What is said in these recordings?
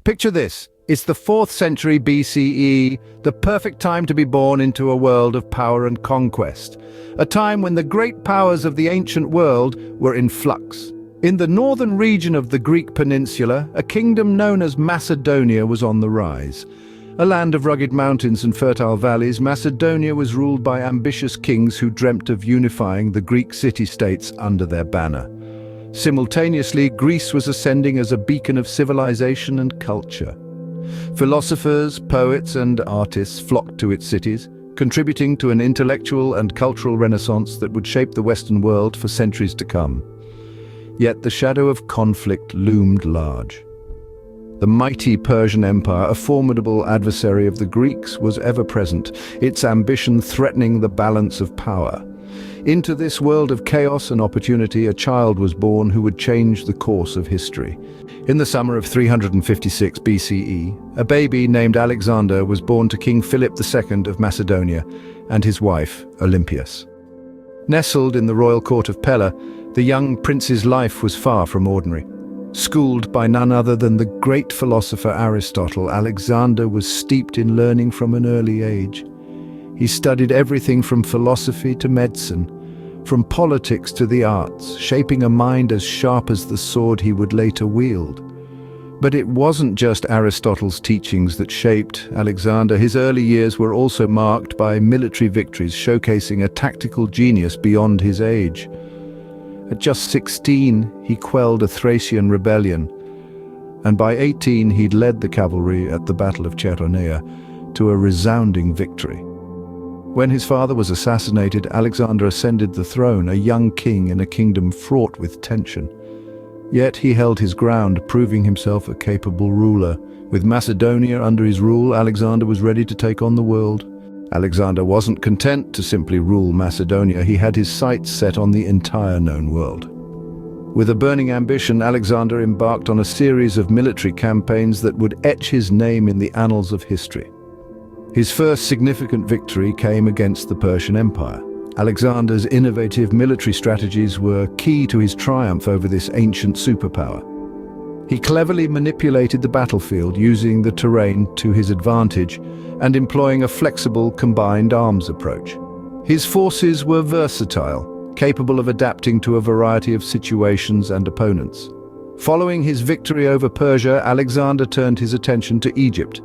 Picture this. It's the 4th century BCE, the perfect time to be born into a world of power and conquest. A time when the great powers of the ancient world were in flux. In the northern region of the Greek peninsula, a kingdom known as Macedonia was on the rise. A land of rugged mountains and fertile valleys, Macedonia was ruled by ambitious kings who dreamt of unifying the Greek city-states under their banner. Simultaneously, Greece was ascending as a beacon of civilization and culture. Philosophers, poets, and artists flocked to its cities, contributing to an intellectual and cultural renaissance that would shape the Western world for centuries to come. Yet the shadow of conflict loomed large. The mighty Persian Empire, a formidable adversary of the Greeks, was ever present, its ambition threatening the balance of power. Into this world of chaos and opportunity, a child was born who would change the course of history. In the summer of 356 BCE, a baby named Alexander was born to King Philip II of Macedonia and his wife, Olympias. Nestled in the royal court of Pella, the young prince's life was far from ordinary. Schooled by none other than the great philosopher Aristotle, Alexander was steeped in learning from an early age. He studied everything from philosophy to medicine, from politics to the arts, shaping a mind as sharp as the sword he would later wield. But it wasn't just Aristotle's teachings that shaped Alexander. His early years were also marked by military victories, showcasing a tactical genius beyond his age. At just 16, he quelled a Thracian rebellion, and by 18 he'd led the cavalry at the Battle of Chaeronea to a resounding victory. When his father was assassinated, Alexander ascended the throne, a young king in a kingdom fraught with tension. Yet he held his ground, proving himself a capable ruler. With Macedonia under his rule, Alexander was ready to take on the world. Alexander wasn't content to simply rule Macedonia. He had his sights set on the entire known world. With a burning ambition, Alexander embarked on a series of military campaigns that would etch his name in the annals of history. His first significant victory came against the Persian Empire. Alexander's innovative military strategies were key to his triumph over this ancient superpower. He cleverly manipulated the battlefield, using the terrain to his advantage and employing a flexible combined arms approach. His forces were versatile, capable of adapting to a variety of situations and opponents. Following his victory over Persia, Alexander turned his attention to Egypt.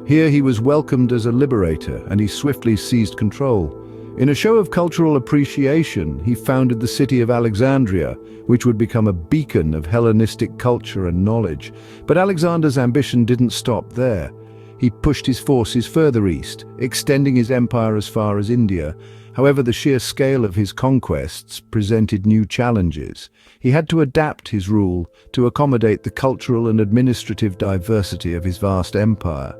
Here he was welcomed as a liberator, and he swiftly seized control. In a show of cultural appreciation, he founded the city of Alexandria, which would become a beacon of Hellenistic culture and knowledge. But Alexander's ambition didn't stop there. He pushed his forces further east, extending his empire as far as India. However, the sheer scale of his conquests presented new challenges. He had to adapt his rule to accommodate the cultural and administrative diversity of his vast empire.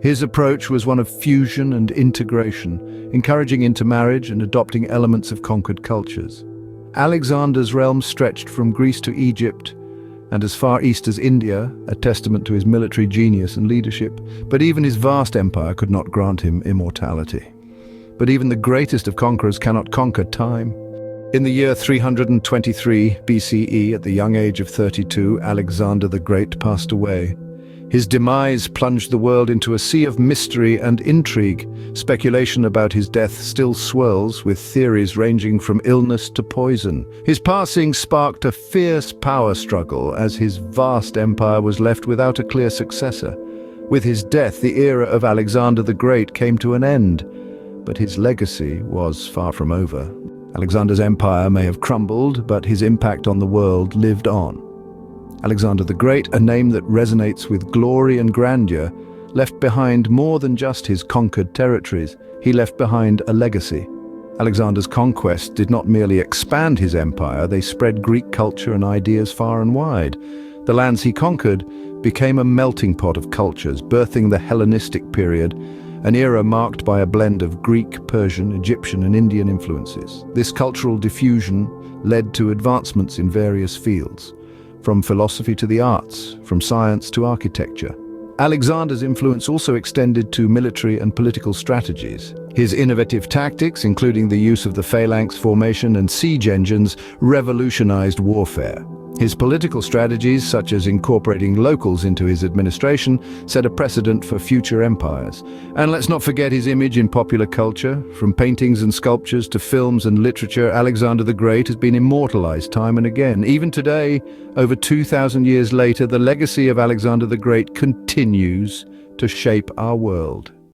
His approach was one of fusion and integration, encouraging intermarriage and adopting elements of conquered cultures. Alexander's realm stretched from Greece to Egypt and as far east as India, a testament to his military genius and leadership. But even his vast empire could not grant him immortality. But even the greatest of conquerors cannot conquer time. In the year 323 BCE, at the young age of 32, Alexander the Great passed away. His demise plunged the world into a sea of mystery and intrigue. Speculation about his death still swirls, with theories ranging from illness to poison. His passing sparked a fierce power struggle as his vast empire was left without a clear successor. With his death, the era of Alexander the Great came to an end, but his legacy was far from over. Alexander's empire may have crumbled, but his impact on the world lived on. Alexander the Great, a name that resonates with glory and grandeur, left behind more than just his conquered territories. He left behind a legacy. Alexander's conquests did not merely expand his empire, they spread Greek culture and ideas far and wide. The lands he conquered became a melting pot of cultures, birthing the Hellenistic period, an era marked by a blend of Greek, Persian, Egyptian, and Indian influences. This cultural diffusion led to advancements in various fields, from philosophy to the arts, from science to architecture. Alexander's influence also extended to military and political strategies. His innovative tactics, including the use of the phalanx formation and siege engines, revolutionized warfare. His political strategies, such as incorporating locals into his administration, set a precedent for future empires. And let's not forget his image in popular culture. From paintings and sculptures to films and literature, Alexander the Great has been immortalized time and again. Even today, over 2,000 years later, the legacy of Alexander the Great continues to shape our world.